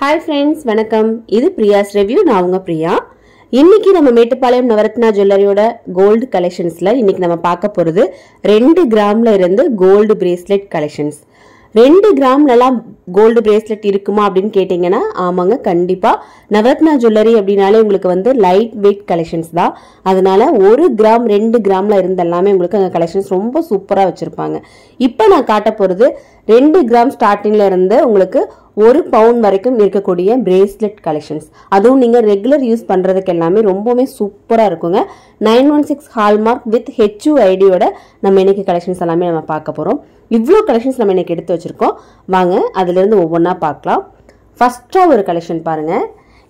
Hi friends, வணக்கம். இது பிரியாஸ் review. நான் உங்க பிரியா. இன்னைக்கு நம்ம மேட்டுப்பாளையம் நவரத்னா ஜுவல்லரியோட கோல்டு கலெக்ஷன்ஸ்ல இன்னைக்கு நம்ம பார்க்க போறது 2 கிராம்ல இருந்து கோல்டு பிரேஸ்லெட் கலெக்ஷன்ஸ். 2 கிராம்லலாம் கோல்டு பிரேஸ்லெட் இருக்குமா அப்படின்னு கேட்டீங்கன்னா ஆமாங்க, கண்டிப்பா. நவரத்னா ஜுவல்லரி அப்படின்னாலே உங்களுக்கு வந்து லைட் வெயிட் கலெக்ஷன்ஸ் தான். அதனால 1 கிராம் 2 கிராம்ல இருந்த எல்லாமே உங்களுக்கு அங்கே கலெக்ஷன்ஸ் ரொம்ப சூப்பரா வச்சிருப்பாங்க. இப்போ நான் காட்ட போறது 2 கிராம் ஸ்டார்டிங்ல இருந்து உங்களுக்கு 1 பவுண்ட் வரைக்கும் இருக்கக்கூடிய பிரேஸ்லெட் கலெக்ஷன்ஸ். அதுவும் நீங்க ரெகுலர் யூஸ் பண்றதுக்கு எல்லாமே ரொம்பவே சூப்பரா இருக்குங்க. 916 ஹால்மார்க் வித் HUID-யோட நம்ம இன்னைக்கு கலெக்ஷன்ஸ் எல்லாமே நம்ம பார்க்க போறோம். இவ்வளோ கலெக்ஷன்ஸ் நம்ம இன்னைக்கு எடுத்து வச்சிருக்கோம். வாங்க அதுல இருந்து ஒவ்வொன்றா பார்க்கலாம். ஃபர்ஸ்டா ஒரு கலெக்ஷன் பாருங்க.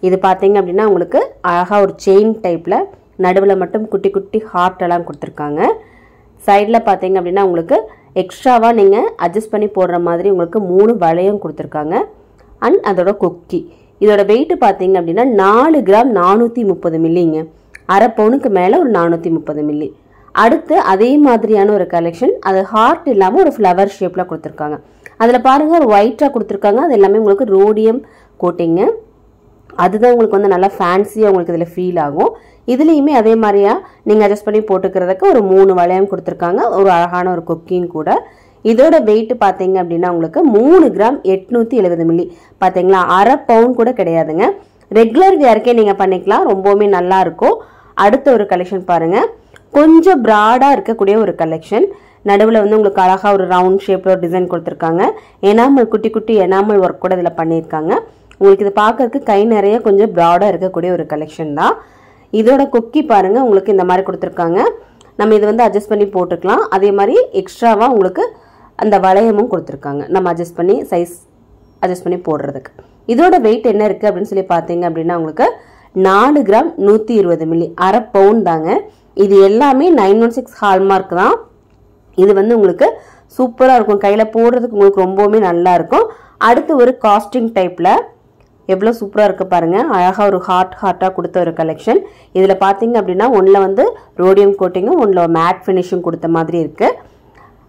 இது பாத்தீங்க அப்படின்னா உங்களுக்கு அழகா ஒரு செயின் டைப்ல நடுவில் மட்டும் குட்டி குட்டி ஹார்ட் எல்லாம் கொடுத்துருக்காங்க. சைடில் பார்த்தீங்க அப்படின்னா உங்களுக்கு எக்ஸ்ட்ராவாக நீங்கள் அட்ஜஸ்ட் பண்ணி போடுற மாதிரி உங்களுக்கு 3 வளையம் கொடுத்துருக்காங்க. அண்ட் அதோட கொக்கி இதோட வெயிட் பார்த்தீங்க அப்படின்னா 4 கிராம் 430 மில்லிங்க. அரை பவுனுக்கு மேலே ஒரு 430 மில்லி. அடுத்து அதே மாதிரியான ஒரு கலெக்ஷன், அது ஹார்ட் இல்லாமல் ஒரு ஃப்ளவர் ஷேப்பில் கொடுத்துருக்காங்க. அதில் பாருங்கள் ஒரு ஒயிட்டாக கொடுத்துருக்காங்க. அது எல்லாமே உங்களுக்கு ரோடியம் கோட்டிங்க. அதுதான் உங்களுக்கு வந்து நல்லா ஃபேன்சியாக உங்களுக்கு இதில் ஃபீல் ஆகும். இதுலேயுமே அதே மாதிரியா நீங்கள் அட்ஜஸ்ட் பண்ணி போட்டுக்கிறதுக்கு ஒரு 3 வளையம் கொடுத்துருக்காங்க. ஒரு அழகான ஒரு கொக்கியும் கூட. இதோட வெயிட் பார்த்தீங்க அப்படின்னா உங்களுக்கு 3 கிராம் 870 மில்லி. பார்த்தீங்களா, அரை பவுன் கூட கிடையாதுங்க. ரெகுலர் வியர்க்கே நீங்கள் பண்ணிக்கலாம், ரொம்பவுமே நல்லா இருக்கும். அடுத்த ஒரு கலெக்ஷன் பாருங்க. கொஞ்சம் ப்ராடாக இருக்கக்கூடிய ஒரு கலெக்ஷன். நடுவில் வந்து உங்களுக்கு அழகாக ஒரு ரவுண்ட் ஷேப்பில் ஒரு டிசைன் கொடுத்துருக்காங்க. எனாமல் குட்டி குட்டி எனாமல் ஒர்க் கூட இதில் பண்ணியிருக்காங்க. உங்களுக்கு இது பார்க்கறதுக்கு கை நிறைய கொஞ்சம் ப்ராடாக இருக்கக்கூடிய ஒரு கலெக்ஷன் தான். இதோட கொக்கி பாருங்க, உங்களுக்கு இந்த மாதிரி கொடுத்துருக்காங்க. நம்ம இது வந்து அட்ஜஸ்ட் பண்ணி போட்டுக்கலாம். அதே மாதிரி எக்ஸ்ட்ராவாக உங்களுக்கு அந்த வளையமும் கொடுத்துருக்காங்க, நம்ம அட்ஜஸ்ட் பண்ணி சைஸ் அட்ஜஸ்ட் பண்ணி போடுறதுக்கு. இதோட வெயிட் என்ன இருக்குது அப்படின்னு சொல்லி பார்த்தீங்க அப்படின்னா உங்களுக்கு 4 கிராம் 120 மில்லி, அரை பவுன் தாங்க. இது எல்லாமே 916 ஹால்மார்க் தான். இது வந்து உங்களுக்கு சூப்பராக இருக்கும், கையில் போடுறதுக்கு உங்களுக்கு ரொம்பவுமே நல்லா இருக்கும். அடுத்து ஒரு காஸ்டிங் டைப்பில் எவ்வளோ சூப்பராக இருக்குது பாருங்கள். அழகாக ஒரு ஹார்ட்டாக கொடுத்த ஒரு கலெக்ஷன். இதில் பார்த்தீங்க அப்படின்னா ஒன்றில் வந்து ரோடியம் கோட்டிங்கும் ஒன்றில் மேட் ஃபினிஷிங் கொடுத்த மாதிரி இருக்குது.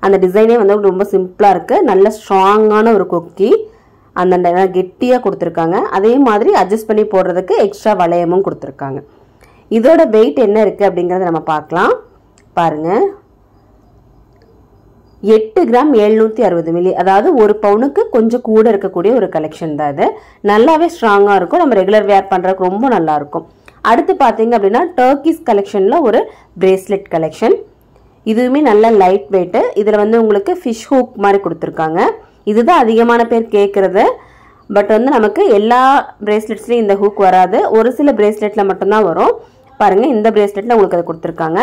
அந்த டிசைனே வந்து ரொம்ப சிம்பிளாக இருக்குது. நல்ல ஸ்ட்ராங்கான ஒரு கொக்கி, அந்த கெட்டியாக கொடுத்துருக்காங்க. அதே மாதிரி அட்ஜஸ்ட் பண்ணி போடுறதுக்கு எக்ஸ்ட்ரா வளையமும் கொடுத்துருக்காங்க. இதோட வெயிட் என்ன இருக்குது அப்படிங்கிறத நம்ம பார்க்கலாம். பாருங்கள், 8 கிராம் 760 மில்லி, அதாவது 1 பவுனுக்கு கொஞ்சம் கூட இருக்கக்கூடிய ஒரு கலெக்ஷன் தான் இது. நல்லாவே ஸ்ட்ராங்காக இருக்கும், நம்ம ரெகுலர் வேர் பண்ணுறதுக்கு ரொம்ப நல்லா இருக்கும். அடுத்து பார்த்தீங்க அப்படின்னா டர்க்கிஸ் கலெக்ஷனில் ஒரு பிரேஸ்லெட் கலெக்ஷன். இதுவுமே நல்ல லைட் வெயிட்டு. இதில் வந்து உங்களுக்கு ஃபிஷ் ஹூக் மாதிரி கொடுத்துருக்காங்க. இதுதான் அதிகமான பேர் கேட்குறது. பட் வந்து நமக்கு எல்லா பிரேஸ்லெட்ஸ்லையும் இந்த ஹூக் வராது, ஒரு சில பிரேஸ்லெட்டில் மட்டும்தான் வரும். பாருங்கள், இந்த பிரேஸ்லெட்டில் உங்களுக்கு அதை கொடுத்துருக்காங்க.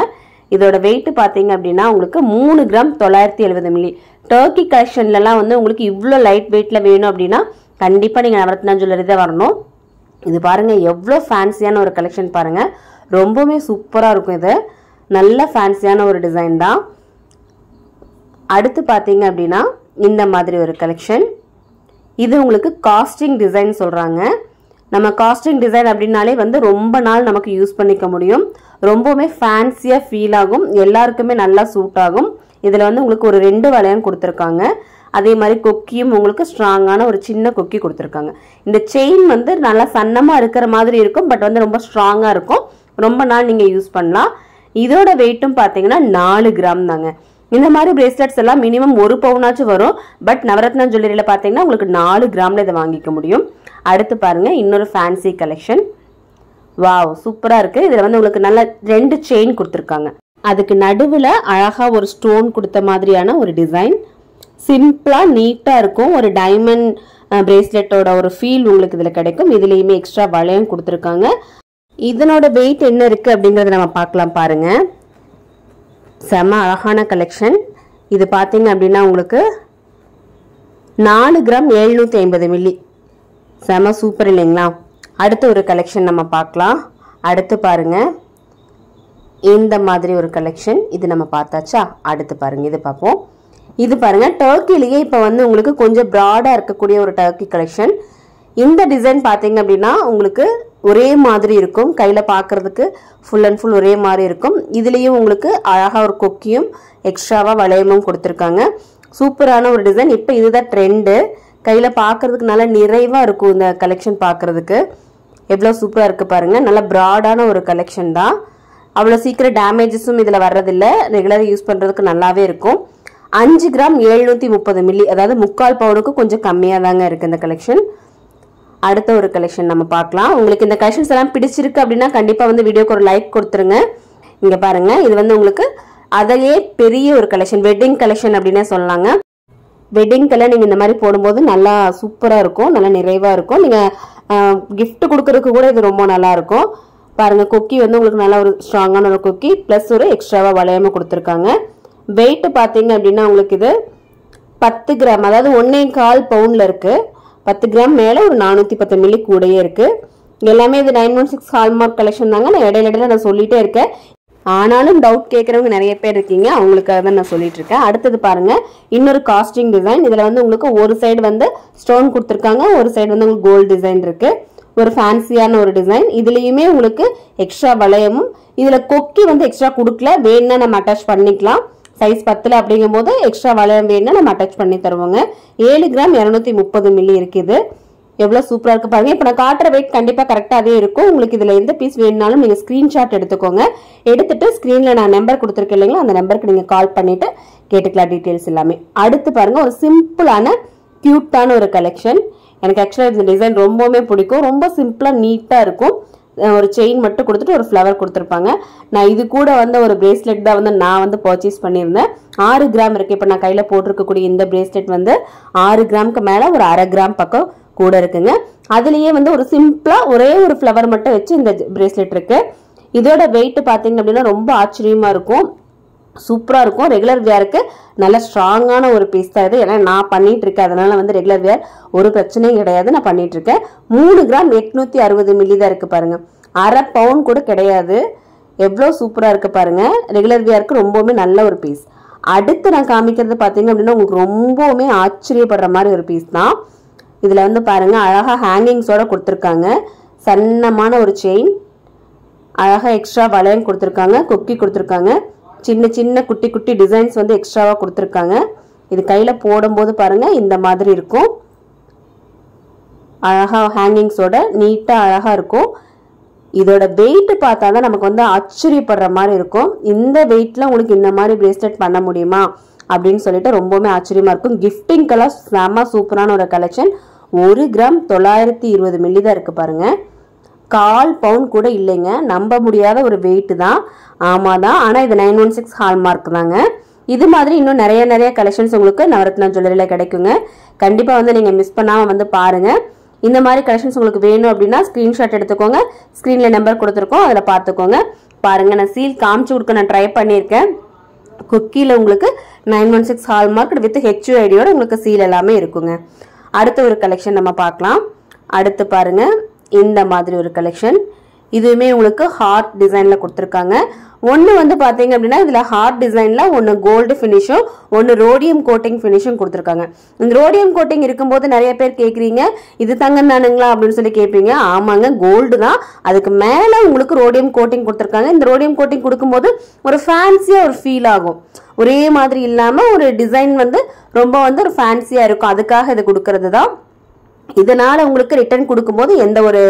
இதோட வெயிட் பார்த்தீங்க அப்படின்னா உங்களுக்கு 3 கிராம் 970 மில்லி. டர்க்கி கலெக்ஷன்லலாம் வந்து உங்களுக்கு இவ்வளோ லைட் வெயிட்டில் வேணும் அப்படின்னா கண்டிப்பாக நீங்கள் நவரத்னா ஜுவல்லரி தான் வரணும். இது பாருங்கள் எவ்வளோ ஃபேன்சியான ஒரு கலெக்ஷன் பாருங்கள், ரொம்பவுமே சூப்பராக இருக்கும். இது நல்ல ஃபேன்சியான ஒரு டிசைன் தான். அடுத்து பார்த்தீங்க அப்படின்னா இந்த மாதிரி ஒரு கலெக்ஷன். இது உங்களுக்கு காஸ்டிங் டிசைன் சொல்கிறாங்க. நம்ம காஸ்டிங் டிசைன் அப்படின்னாலே வந்து ரொம்ப நாள் நமக்கு யூஸ் பண்ணிக்க முடியும். ரொம்பவுமே ஃபேன்சியாக ஃபீல் ஆகும், எல்லாருக்குமே நல்லா சூட் ஆகும். இதில் வந்து உங்களுக்கு ஒரு 2 வளையம் கொடுத்துருக்காங்க. அதே மாதிரி கொக்கியும் உங்களுக்கு ஸ்ட்ராங்கான ஒரு சின்ன கொக்கி கொடுத்துருக்காங்க. இந்த செயின் வந்து நல்லா சன்னமாக இருக்கிற மாதிரி இருக்கும், பட் வந்து ரொம்ப ஸ்ட்ராங்காக இருக்கும், ரொம்ப நாள் நீங்கள் யூஸ் பண்ணலாம். இதோட வெயிட்டும் பார்த்தீங்கன்னா 4 கிராம் தாங்க. இந்த மாதிரி பிரேஸ்லெட்ஸ் எல்லாம் மினிமம் 1 பவுனாச்சும் வரும். பட் நவரத்னா ஜுவல்லரியில் பார்த்தீங்கன்னா உங்களுக்கு 4 கிராமில் இதை வாங்கிக்க முடியும். அடுத்து பாருங்க இன்னொரு ஃபேன்சி கலெக்ஷன். வாவ், சூப்பராக இருக்குது. இதில் வந்து உங்களுக்கு நல்ல 2 செயின் கொடுத்துருக்காங்க. அதுக்கு நடுவில் அழகாக ஒரு ஸ்டோன் கொடுத்த மாதிரியான ஒரு டிசைன். சிம்பிளாக நீட்டாக இருக்கும். ஒரு டைமண்ட் பிரேஸ்லெட்டோட ஒரு ஃபீல் உங்களுக்கு இதில் கிடைக்கும். இதுலேயுமே எக்ஸ்ட்ரா வளையம் கொடுத்துருக்காங்க. இதனோட வெயிட் என்ன இருக்குது அப்படிங்கிறத நம்ம பார்க்கலாம். பாருங்க, செம அழகான கலெக்ஷன். இது பார்த்தீங்க அப்படின்னா உங்களுக்கு 4 கிராம் 750 மில்லி. செம சூப்பர் இல்லைங்களா? அடுத்த ஒரு கலெக்ஷன் நம்ம பார்க்கலாம். அடுத்து பாருங்க இந்த மாதிரி ஒரு கலெக்ஷன். இது நம்ம பார்த்தாச்சா? அடுத்து பாருங்க இது பார்ப்போம். இது பாருங்க டர்க்கிலேயே இப்போ வந்து உங்களுக்கு கொஞ்சம் ப்ராடாக இருக்கக்கூடிய ஒரு டர்க்கி கலெக்ஷன். இந்த டிசைன் பார்த்தீங்க அப்படின்னா உங்களுக்கு ஒரே மாதிரி இருக்கும், கையில் பார்க்கறதுக்கு ஃபுல் அண்ட் ஃபுல் ஒரே மாதிரி இருக்கும். இதுலேயும் உங்களுக்கு அழகாக ஒரு கொக்கியும் எக்ஸ்ட்ராவாக வளையமும் கொடுத்துருக்காங்க. சூப்பரான ஒரு டிசைன். இப்போ இதுதான் ட்ரெண்டு. கையில பார்க்கிறதுக்கு நல்ல நிறைவா இருக்கும் இந்த கலெக்ஷன் பார்க்கிறதுக்கு. எவ்வளவு சூப்பரா இருக்கு பாருங்க. நல்ல பிராடான ஒரு கலெக்ஷன் தான். அவ்வளவு சீக்கிரம் டேமேஜஸும் இதுல வர்றதில்ல. ரெகுலரா யூஸ் பண்றதுக்கு நல்லாவே இருக்கும். 5 கிராம் 730 மில்லி, அதாவது 3/4 பவுனுக்கு கொஞ்சம் கம்மியா தாங்க இருக்கு இந்த கலெக்ஷன். அடுத்த ஒரு கலெக்ஷன் நம்ம பார்க்கலாம். உங்களுக்கு இந்த கலெக்ஷன்ஸ் எல்லாம் பிடிச்சிருக்கு அப்படின்னா கண்டிப்பா வந்து வீடியோக்கு ஒரு லைக் கொடுத்துருங்க. இங்க பாருங்க, இது வந்து உங்களுக்கு அதிலே பெரிய ஒரு கலெக்ஷன், வெட்டிங் கலெக்ஷன் அப்படின்னே சொல்லலாங்க. வெட்டிங்கெல்லாம் நீங்க இந்த மாதிரி போடும்போது நல்லா சூப்பரா இருக்கும், நல்லா நிறைவா இருக்கும். நீங்க கிஃப்ட் கொடுக்கறதுக்கு கூட இது ரொம்ப நல்லா இருக்கும். பாருங்க, கொக்கி வந்து உங்களுக்கு நல்ல ஒரு ஸ்ட்ராங்கான ஒரு கொக்கி பிளஸ் ஒரு எக்ஸ்ட்ராவா வளையமா கொடுத்துருக்காங்க. வெயிட் பாத்தீங்க அப்படின்னா உங்களுக்கு இது 10 கிராம், அதாவது 1.25 பவுண்ட்ல இருக்கு. 10 கிராம் மேல ஒரு 410 மில்லி கூடயே இருக்கு. எல்லாமே இது 916 ஹால்மார்க் கலெக்ஷன் தாங்க. நான் இடையில நான் சொல்லிட்டே இருக்கேன். ஆனாலும் டவுட் கேட்கறவங்க நிறைய பேர் இருக்கீங்க, அவங்களுக்காக தான் நான் சொல்லிட்டு இருக்கேன். அடுத்தது பாருங்க, இன்னொரு காஸ்டிங் டிசைன். இதுல வந்து உங்களுக்கு ஒரு சைடு வந்து ஸ்டோன் கொடுத்துருக்காங்க, ஒரு சைடு வந்து உங்களுக்கு கோல்டு டிசைன் இருக்கு. ஒரு ஃபேன்சியான ஒரு டிசைன். இதுலயுமே உங்களுக்கு எக்ஸ்ட்ரா வளையமும், இதுல கொக்கி வந்து எக்ஸ்ட்ரா கொடுக்கல, வேணும்னா நம்ம அட்டாச் பண்ணிக்கலாம். சைஸ் 10 அப்படிங்கும் போது எக்ஸ்ட்ரா வளையம் வேணும்னா நம்ம அட்டாச் பண்ணி தருவோங்க. 7 கிராம் 230 மில்லி இருக்குது. எவ்வளவு சூப்பரா இருக்கு பாருங்க. இப்ப நான் காட்டுற வெயிட் கண்டிப்பா கரெக்டா அதே இருக்கும். உங்களுக்கு இதுல எந்த பீஸ் வேணும்னாலும் நீங்க ஸ்கிரீன்ஷாட் எடுத்துக்கோங்க. எடுத்துட்டு ஸ்கிரீன்ல நான் நம்பர் கொடுத்துருக்கேன் இல்லைங்களா, அந்த நம்பருக்கு நீங்க கால் பண்ணிட்டு கேட்டுக்கலாம் டீடைல்ஸ் எல்லாமே. அடுத்து பாருங்க, ஒரு சிம்பிளான கியூட்டான ஒரு கலெக்ஷன். எனக்கு ஆக்சுவலா இந்த டிசைன் ரொம்பவுமே பிடிக்கும். ரொம்ப சிம்பிளா நீட்டா இருக்கும். ஒரு செயின் மட்டும் கொடுத்துட்டு ஒரு ஃப்ளவர் கொடுத்துருப்பாங்க. நான் இது கூட வந்து ஒரு பிரேஸ்லெட் தான் வந்து நான் வந்து பர்ச்சேஸ் பண்ணியிருந்தேன். 6 கிராம் இருக்கு. இப்ப நான் கையில போட்டிருக்கக்கூடிய இந்த பிரேஸ்லெட் வந்து 6 கிராமுக்கு மேல ஒரு 1/2 கிராம் பக்கம் கூட இருக்குங்க. அதுலயே வந்து ஒரு சிம்பிளா ஒரே ஒரு ஃப்ளவர் மட்டும் வச்சு இந்த பிரேஸ்லெட் இருக்கு. இதோட வெயிட் பாத்தீங்க அப்படின்னா ரொம்ப ஆச்சரியமா இருக்கும், சூப்பரா இருக்கும். ரெகுலர் வேருக்கு நல்ல ஸ்ட்ராங்கான ஒரு பீஸ் தான் இது. ஏன்னா நான் பண்ணிட்டு இருக்கேன், அதனால வந்து ரெகுலர் வேர் ஒரு பிரச்சனையும் கிடையாது, நான் பண்ணிட்டு இருக்கேன். 3 கிராம் 860 மில்லி தான் இருக்கு பாருங்க. 1/2 பவுன் கூட கிடையாது. எவ்வளவு சூப்பரா இருக்கு பாருங்க. ரெகுலர் வேருக்கு ரொம்பவுமே நல்ல ஒரு பீஸ். அடுத்து நான் காமிக்கிறது பாத்தீங்க அப்படின்னா உங்களுக்கு ரொம்பவுமே ஆச்சரியப்படுற மாதிரி ஒரு பீஸ் தான். இதுல வந்து பாருங்க, அழகா ஹேங்கிங்ஸோட கொடுத்துருக்காங்க. சன்னமான ஒரு செயின், அழகா எக்ஸ்ட்ரா வளையம் கொடுத்துருக்காங்க, கொக்கி கொடுத்துருக்காங்க. சின்ன சின்ன குட்டி குட்டி டிசைன்ஸ் வந்து எக்ஸ்ட்ராவா கொடுத்துருக்காங்க. இது கையில போடும்போது பாருங்க இந்த மாதிரி இருக்கும். அழகா ஹேங்கிங்ஸோட நீட்டா அழகா இருக்கும். இதோட வெயிட் பார்த்தாதான் நமக்கு வந்து ஆச்சரியப்படுற மாதிரி இருக்கும். இந்த வெயிட்ல உங்களுக்கு இந்த மாதிரி பிரேஸ்லெட் பண்ண முடியுமா அப்படின்னு சொல்லிட்டு ரொம்பவுமே ஆச்சரியமா இருக்கும். கிஃப்டிங்கெல்லாம் செம சூப்பரான ஒரு கலெக்ஷன். 1 கிராம் 920 மில்லி தான் இருக்கு பாருங்க. 1/4 பவுன் கூட இல்லைங்க. நம்ப முடியாத ஒரு வெயிட் தான். ஆமாதான். ஆனா இது 916 ஹால்மார்க் தாங்க. இது மாதிரி இன்னும் நிறைய கலெக்ஷன்ஸ் உங்களுக்கு நவரத்னா ஜுவல்லரியில கிடைக்குங்க. கண்டிப்பா வந்து நீங்க மிஸ் பண்ணாம வந்து பாருங்க. இந்த மாதிரி கலெக்ஷன்ஸ் உங்களுக்கு வேணும் அப்படின்னா ஸ்கிரீன்ஷாட் எடுத்துக்கோங்க. ஸ்கிரீன்ல நம்பர் கொடுத்துருக்கோம், அதில் பார்த்துக்கோங்க. பாருங்க, நான் சீல் காமிச்சு கொடுக்க நான் ட்ரை பண்ணியிருக்கேன். குக்கியில் உங்களுக்கு 916 ஹால்மார்க் வித் HUID-யோட உங்களுக்கு சீல் எல்லாமே இருக்குங்க. அடுத்த ஒரு கலெக்ஷன் நம்ம பார்க்கலாம். அடுத்து பாருங்க, இந்த மாதிரி ஒரு கலெக்ஷன். இதுவுமே உங்களுக்கு ஹார்ட் டிசைன்ல கொடுத்துருக்காங்க. ஒன்று வந்து பார்த்தீங்க அப்படின்னா இதில் ஹார்ட் டிசைனில் ஒன்று கோல்டு ஃபினிஷும் ஒன்று ரோடியம் கோட்டிங் ஃபினிஷும் கொடுத்துருக்காங்க. இந்த ரோடியம் கோட்டிங் இருக்கும்போது நிறைய பேர் கேட்குறீங்க, இது தங்கம் தானுங்களா அப்படின்னு சொல்லி கேட்பீங்க. ஆமாங்க, கோல்டு தான். அதுக்கு மேலே உங்களுக்கு ரோடியம் கோட்டிங் கொடுத்துருக்காங்க. இந்த ரோடியம் கோட்டிங் கொடுக்கும்போது ஒரு ஃபேன்சியாக ஒரு ஃபீல் ஆகும். ஒரே மாதிரி இல்லாமல் ஒரு டிசைன் வந்து ரொம்ப வந்து ஒரு ஃபேன்சியாக இருக்கும். அதுக்காக இது கொடுக்கறது தான். இதனால உங்களுக்கு ரிட்டர்ன் கொடுக்கும்போது எந்த ஒரு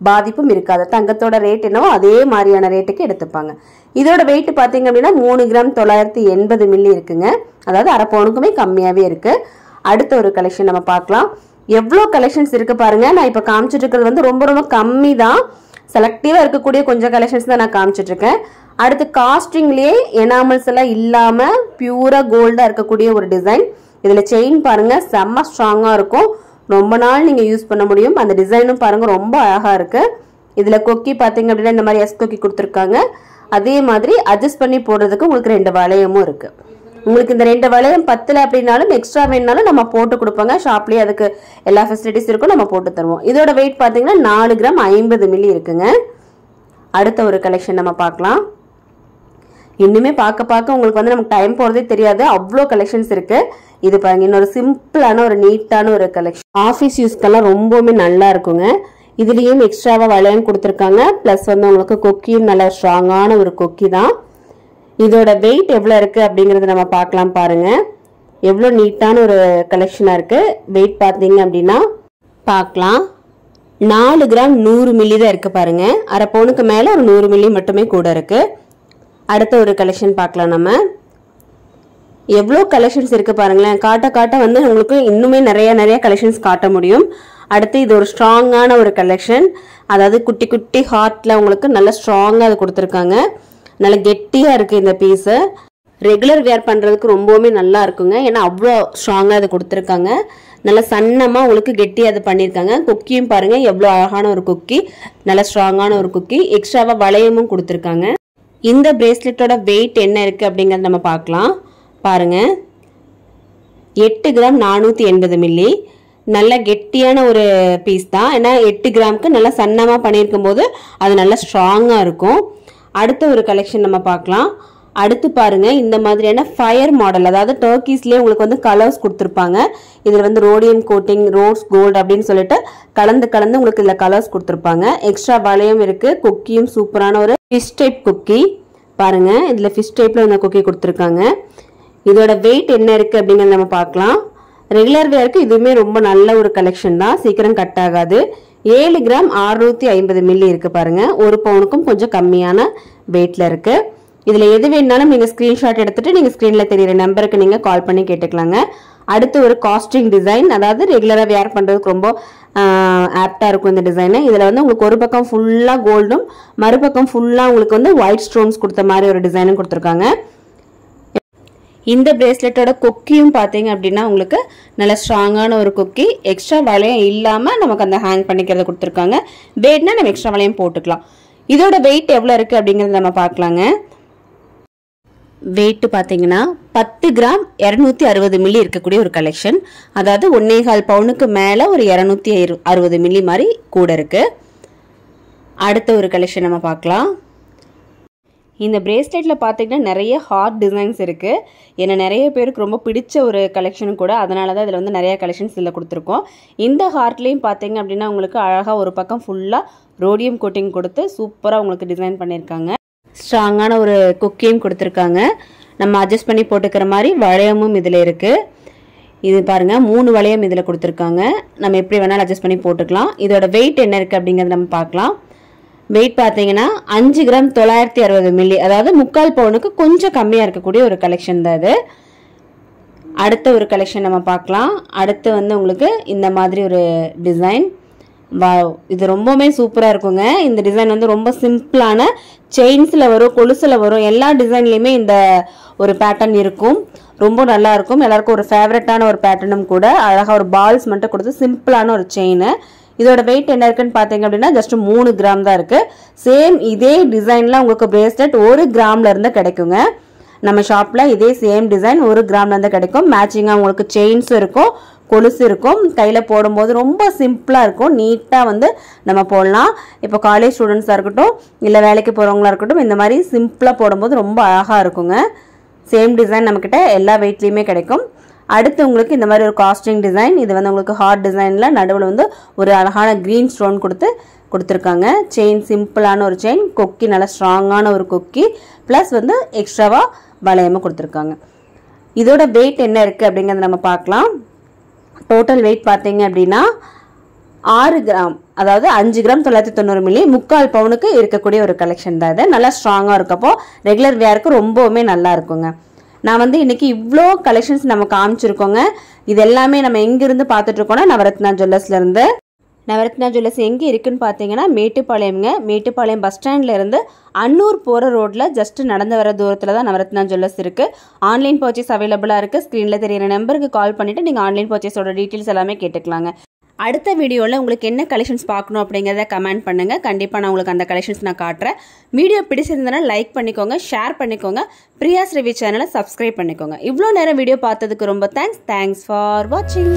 பாதிப்பும் இருக்காது. தங்கத்தோட ரேட் என்னவோ அதே மாதிரியான ரேட்டுக்கு எடுத்துப்பாங்க. இதோட வெயிட் பாத்தீங்க அப்படின்னா 3 கிராம் 980 மில்லி இருக்குங்க. அதாவது 1/2 பவுனுக்குமே கம்மியாவே இருக்கு. அடுத்த ஒரு கலெக்ஷன் நம்ம பார்க்கலாம். எவ்வளோ கலெக்ஷன்ஸ் இருக்கு பாருங்க. நான் இப்ப காமிச்சிட்டு இருக்கிறது வந்து ரொம்ப ரொம்ப கம்மி தான். செலக்டிவா இருக்கக்கூடிய கொஞ்சம் கலெக்ஷன்ஸ் தான் நான் காமிச்சிட்டு இருக்கேன். அடுத்து காஸ்டிங்லயே எனாமல்ஸ் எல்லாம் இல்லாம பியூரா கோல்டா இருக்கக்கூடிய ஒரு டிசைன். இதுல செயின் பாருங்க, செம்ம ஸ்ட்ராங்கா இருக்கும். ரொம்ப நாள் நீங்க யூஸ் பண்ண முடியும். அந்த டிசைனும் பாருங்க ரொம்ப அழகா இருக்கு. இதுல கொக்கி பாத்தீங்க அப்படின்னா இந்த மாதிரி எஸ் கொக்கி கொடுத்துருக்காங்க. அதே மாதிரி அட்ஜஸ்ட் பண்ணி போடுறதுக்கு உங்களுக்கு 2 வளையமும் இருக்கு. உங்களுக்கு இந்த 2 வளையம் 10 அப்படின்னாலும் எக்ஸ்ட்ரா வேணுனாலும் நம்ம போட்டு கொடுப்பாங்க. ஷாப்லயே அதுக்கு எல்லா ஃபெசிலிட்டிஸ் இருக்கும், நம்ம போட்டு தருவோம். இதோட வெயிட் பாத்தீங்கன்னா 4 கிராம் 50 மில்லி இருக்குங்க. அடுத்த ஒரு கலெக்ஷன் நம்ம பார்க்கலாம். இன்னுமே பார்க்க உங்களுக்கு வந்து நமக்கு டைம் போறதே தெரியாது, அவ்வளோ கலெக்ஷன்ஸ் இருக்கு. இது பாருங்க, இன்னொரு சிம்பிளான ஒரு நீட்டான ஒரு கலெக்ஷன். ஆஃபீஸ் யூஸ்க்கெல்லாம் ரொம்பவுமே நல்லா இருக்குங்க. இதுலயும் எக்ஸ்ட்ராவா வளையம் கொடுத்துருக்காங்க. பிளஸ் வந்து உங்களுக்கு கொக்கியும் நல்ல ஸ்ட்ராங்கான ஒரு கொக்கி தான். இதோட வெயிட் எவ்வளவு இருக்கு அப்படிங்கறத நம்ம பார்க்கலாம் பாருங்க. எவ்வளோ நீட்டான ஒரு கலெக்ஷனாக இருக்குது. வெயிட் பார்த்தீங்க அப்படின்னா பார்க்கலாம். 4 கிராம் 100 மில்லி தான் இருக்குது பாருங்கள். அரை பவுனுக்கு மேலே ஒரு 100 மில்லி மட்டுமே கூட இருக்குது. அடுத்த ஒரு கலெக்ஷன் பார்க்கலாம். நம்ம எவ்வளோ கலெக்ஷன்ஸ் இருக்குது பாருங்களேன். காட்ட வந்து உங்களுக்கு இன்னுமே நிறைய கலெக்ஷன்ஸ் காட்ட முடியும். அடுத்து இது ஒரு ஸ்ட்ராங்கான ஒரு கலெக்ஷன். அதாவது குட்டி குட்டி ஹார்ட்டில் உங்களுக்கு நல்ல ஸ்ட்ராங்காக அது கொடுத்துருக்காங்க. நல்ல கெட்டியாக இருக்குது இந்த பீஸு. ரெகுலர் வேர் பண்ணுறதுக்கு ரொம்பவுமே நல்லா இருக்குங்க. ஏன்னா அவ்வளோ ஸ்ட்ராங்காக அது கொடுத்துருக்காங்க. நல்லா சன்னமாக உங்களுக்கு கெட்டியாக அது பண்ணியிருக்காங்க. குக்கியும் பாருங்கள் எவ்வளோ அழகான ஒரு குக்கி, நல்ல ஸ்ட்ராங்கான ஒரு குக்கி. எக்ஸ்ட்ராவாக வளையமும் கொடுத்துருக்காங்க. இந்த பிரேஸ்லெட்டோட வெயிட் என்ன இருக்குது அப்படிங்கிறத நம்ம பார்க்கலாம். பாருங்கள், 8 கிராம் 480 மில்லி. நல்ல கெட்டியான ஒரு பீஸ் தான். ஏன்னா 8 கிராமுக்கு நல்லா சன்னமாக பண்ணியிருக்கும் போது அது நல்லா ஸ்ட்ராங்காக இருக்கும். அடுத்த ஒரு கலெக்ஷன் நம்ம பார்க்கலாம். அடுத்து பாருங்க, இந்த மாதிரியான ஃபயர் மாடல், அதாவது டர்க்கீஸ்லேயே உங்களுக்கு வந்து கலர்ஸ் கொடுத்துருப்பாங்க. இதில் வந்து ரோடியம் கோட்டிங், ரோஸ் கோல்டு அப்படின்னு சொல்லிட்டு கலந்து உங்களுக்கு இதில் கலர்ஸ் கொடுத்துருப்பாங்க. எக்ஸ்ட்ரா வளையம் இருக்கு. குக்கியும் சூப்பரான ஒரு ஃபிஷ் டைப் குக்கி பாருங்க. இதில் ஃபிஷ் டைப்ல இந்த குக்கி கொடுத்துருக்காங்க. இதோட வெயிட் என்ன இருக்கு அப்படிங்கிறத நம்ம பார்க்கலாம். ரெகுலர் வேருக்கு இதுவுமே ரொம்ப நல்ல ஒரு கலெக்ஷன் தான், சீக்கிரம் கட் ஆகாது. 7 கிராம் 650 மில்லி இருக்கு பாருங்க. ஒரு பவுனுக்கும் கொஞ்சம் கம்மியான வெயிட்ல இருக்கு. இதுல எது வேணாலும் நீங்க ஸ்கிரீன்ஷாட் எடுத்துட்டு நீங்க ஸ்கிரீன்ல தெரியுற நம்பருக்கு நீங்க கால் பண்ணி கேட்டுக்கலாங்க. அடுத்து ஒரு காஸ்டிங் டிசைன், அதாவது ரெகுலரா வேர் பண்றதுக்கு ரொம்ப ஆப்டா இருக்கும் இந்த டிசைன். இதுல வந்து உங்களுக்கு ஒரு பக்கம் ஃபுல்லா கோல்டும் மறுபக்கம் ஃபுல்லா உங்களுக்கு வந்து ஒயிட் ஸ்டோன்ஸ் கொடுத்த மாதிரி ஒரு டிசைனும் கொடுத்துருக்காங்க. இந்த பிரேஸ்லெட்டோட கொக்கியும் பார்த்தீங்க அப்படின்னா உங்களுக்கு நல்ல ஸ்ட்ராங்கான ஒரு கொக்கி. எக்ஸ்ட்ரா வளையம் இல்லாமல் நமக்கு அந்த ஹேங் பண்ணிக்கிறத கொடுத்துருக்காங்க. வேட்னா நம்ம எக்ஸ்ட்ரா வளையம் போட்டுக்கலாம். இதோட வெயிட் எவ்வளோ இருக்குது அப்படிங்கிறத நம்ம பார்க்கலாங்க. வெயிட் பார்த்தீங்கன்னா 10 கிராம் 260 மில்லி இருக்கக்கூடிய ஒரு கலெக்ஷன். அதாவது 1.25 பவுனுக்கு மேலே ஒரு 260 மில்லி மாதிரி கூட இருக்குது. அடுத்த ஒரு கலெக்ஷன் நம்ம பார்க்கலாம். இந்த பிரேஸ்லெட்டில் பார்த்தீங்கன்னா நிறைய ஹார்ட் டிசைன்ஸ் இருக்குது. ஏன்னா நிறைய பேருக்கு ரொம்ப பிடிச்ச ஒரு கலெக்ஷன் கூட, அதனால தான் இதில் வந்து நிறைய கலெக்ஷன்ஸ் இதில் கொடுத்துருக்கோம். இந்த ஹார்ட்லேயும் பார்த்தீங்க அப்படின்னா உங்களுக்கு அழகாக ஒரு பக்கம் ஃபுல்லாக ரோடியம் கோட்டிங் கொடுத்து சூப்பராக உங்களுக்கு டிசைன் பண்ணியிருக்காங்க. ஸ்ட்ராங்கான ஒரு குக்கியும் கொடுத்துருக்காங்க. நம்ம அட்ஜஸ்ட் பண்ணி போட்டுக்கிற மாதிரி வளையமும் இதில் இருக்குது. இது பாருங்கள், 3 வளையம் இதில் கொடுத்துருக்காங்க. நம்ம எப்படி வேணாலும் அட்ஜஸ்ட் பண்ணி போட்டுக்கலாம். இதோட வெயிட் என்ன இருக்குது அப்படிங்கிறத நம்ம பார்க்கலாம். வெயிட் பார்த்தீங்கன்னா 5 கிராம் 960 மில்லி, அதாவது 3/4 பவுனுக்கு கொஞ்சம் கம்மியாக இருக்கக்கூடிய ஒரு கலெக்ஷன் தான் இது. அடுத்த ஒரு கலெக்ஷன் நம்ம பார்க்கலாம். அடுத்து வந்து உங்களுக்கு இந்த மாதிரி ஒரு டிசைன். இது ரொம்பவுமே சூப்பராக இருக்குங்க. இந்த டிசைன் வந்து ரொம்ப சிம்பிளான செயின்ஸில் வரும், கொலுசில் வரும், எல்லா டிசைன்லேயுமே இந்த ஒரு பேட்டர்ன் இருக்கும். ரொம்ப நல்லா இருக்கும். எல்லாருக்கும் ஒரு ஃபேவரட்டான ஒரு பேட்டர்னும் கூட. அழகாக ஒரு பால்ஸ் மட்டும் கொடுத்து சிம்பிளான ஒரு செயின். இதோட வெயிட் என்ன இருக்குன்னு பார்த்தீங்க அப்படின்னா ஜஸ்ட் 3 கிராம் தான் இருக்கு. சேம் இதே டிசைன்ல உங்களுக்கு பிரேஸ்லெட் 1 கிராம்ல இருந்து கிடைக்குங்க. நம்ம ஷாப்ல இதே சேம் டிசைன் 1 கிராம்ல இருந்து கிடைக்கும். மேட்சிங்கா உங்களுக்கு செயின்ஸ் இருக்கும், கொலுசு இருக்கும். கையில போடும்போது ரொம்ப சிம்பிளா இருக்கும். நீட்டா வந்து நம்ம போடலாம். இப்போ காலேஜ் ஸ்டூடெண்ட்ஸா இருக்கட்டும், இல்லை வேலைக்கு போறவங்களா இருக்கட்டும், இந்த மாதிரி சிம்பிளா போடும்போது ரொம்ப அழகா இருக்குங்க. சேம் டிசைன் நம்ம கிட்ட எல்லா வெயிட்லயுமே கிடைக்கும். அடுத்து உங்களுக்கு இந்த மாதிரி ஒரு காஸ்டிங் டிசைன். இது வந்து உங்களுக்கு ஹார்ட் டிசைனில் நடுவில் வந்து ஒரு அழகான க்ரீன் ஸ்டோன் கொடுத்துருக்காங்க. செயின் சிம்பிளான ஒரு செயின், கொக்கி நல்ல ஸ்ட்ராங்கான ஒரு கொக்கி, ப்ளஸ் வந்து எக்ஸ்ட்ராவாக வளையமாக கொடுத்துருக்காங்க. இதோட வெயிட் என்ன இருக்குது அப்படிங்கிறத நம்ம பார்க்கலாம். டோட்டல் வெயிட் பார்த்தீங்க அப்படின்னா 6 கிராம், அதாவது 5 கிராம் 990 மில்லி, 3/4 பவுனுக்கு இருக்கக்கூடிய ஒரு கலெக்ஷன் தான் இது. நல்லா ஸ்ட்ராங்காக இருக்கப்போ ரெகுலர் வேருக்கு ரொம்பவுமே நல்லா இருக்குங்க. நான் வந்து இன்னைக்கு இவ்வளோ கலெக்ஷன்ஸ் நம்ம காமிச்சிருக்கோங்க. இது எல்லாமே நம்ம எங்கிருந்து பார்த்துட்டு இருக்கோம்னா நவரத்னா ஜுவல்லர்ஸ்ல இருந்து. நவரத்னா ஜுவல்லர்ஸ் எங்கே இருக்குன்னு பார்த்தீங்கன்னா மேட்டுப்பாளையம்ங்க. மேட்டுப்பாளையம் பஸ் ஸ்டாண்ட்ல இருந்து அன்னூர் போகிற ரோட்ல ஜஸ்ட் நடந்து வர தூரத்தில் தான் நவரத்னா ஜுவல்லர்ஸ் இருக்கு. ஆன்லைன் பர்ச்சேஸ் அவைலபிளாக இருக்கு. ஸ்க்ரீனில் தெரியிற நம்பருக்கு கால் பண்ணிட்டு நீங்கள் ஆன்லைன் பர்ச்சேஸோட டீட்டெயில்ஸ் எல்லாமே கேட்டுக்கலாங்க. அடுத்த வீடியோவில் உங்களுக்கு என்ன கலெக்ஷன்ஸ் பார்க்கணும் அப்படிங்கிறத கமெண்ட் பண்ணுங்கள். கண்டிப்பாக நான் உங்களுக்கு அந்த கலெக்ஷன்ஸ் நான் காட்டுறேன். வீடியோ பிடிச்சிருந்தனா லைக் பண்ணிக்கோங்க, ஷேர் பண்ணிக்கோங்க, பிரியாஸ் ரிவ்யூ சேனலை சப்ஸ்கிரைப் பண்ணிக்கோங்க. இவ்வளோ நேரம் வீடியோ பார்த்ததுக்கு ரொம்ப தேங்க்ஸ் ஃபார் வாட்சிங்.